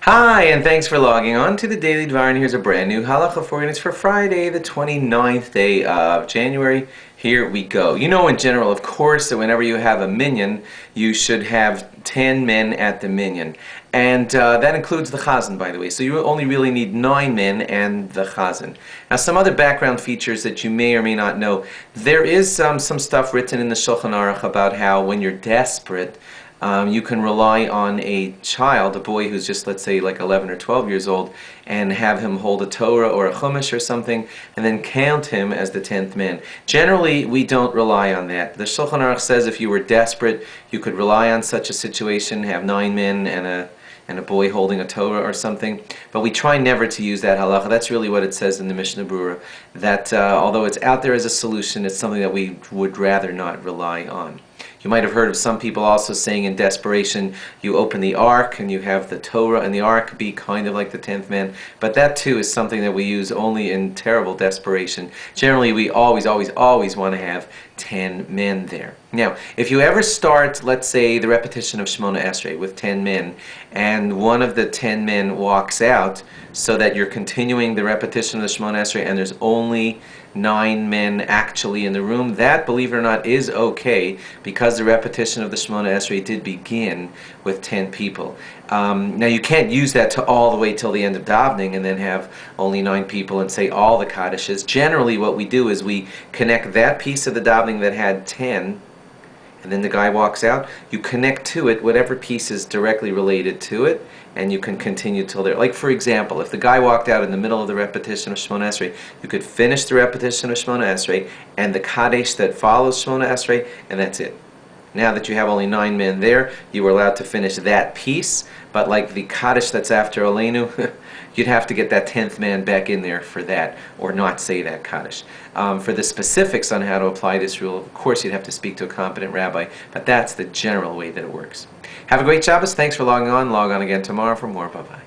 Hi, and thanks for logging on to the Daily DVAR, and here's a brand new Halacha for you, and it's for Friday, the 29th day of January. Here we go. You know in general, of course, that whenever you have a minyan, you should have 10 men at the minyan. And that includes the chazan, by the way. So you only really need 9 men and the chazan. Now, some other background features that you may or may not know. There is some stuff written in the Shulchan Aruch about how when you're desperate, you can rely on a child, a boy who's just, let's say, like 11 or 12 years old, and have him hold a Torah or a Chumash or something, and then count him as the 10th man. Generally, we don't rely on that. The Shulchan Aruch says if you were desperate, you could rely on such a situation, have 9 men and a boy holding a Torah or something. But we try never to use that halacha. That's really what it says in the Mishnah Berurah, that although it's out there as a solution, it's something that we would rather not rely on. You might have heard of some people also saying in desperation, you open the ark and you have the Torah and the ark be kind of like the 10th man. But that too is something that we use only in terrible desperation. Generally, we always want to have 10 men there. Now, if you ever start, let's say, the repetition of Shemona Esrei with 10 men, and one of the 10 men walks out, so that you're continuing the repetition of the Shemona Esrei, and there's only 9 men actually in the room, that, believe it or not, is okay, because the repetition of the Shemona Esrei did begin with 10 people. Now, you can't use that to all the way till the end of davening and then have only 9 people and say all the Kaddishes. Generally, what we do is we connect that piece of the davening that had 10, and then the guy walks out, you connect to it whatever piece is directly related to it, and you can continue till there. Like, for example, if the guy walked out in the middle of the repetition of Shemona Esrei, you could finish the repetition of Shemona Esrei and the Kaddish that follows Shemona Esrei, and that's it. Now that you have only 9 men there, you are allowed to finish that piece, but like the Kaddish that's after Aleinu, you'd have to get that 10th man back in there for that, or not say that Kaddish. For the specifics on how to apply this rule, of course you'd have to speak to a competent rabbi, but that's the general way that it works. Have a great Shabbos. Thanks for logging on. Log on again tomorrow for more. Bye-bye.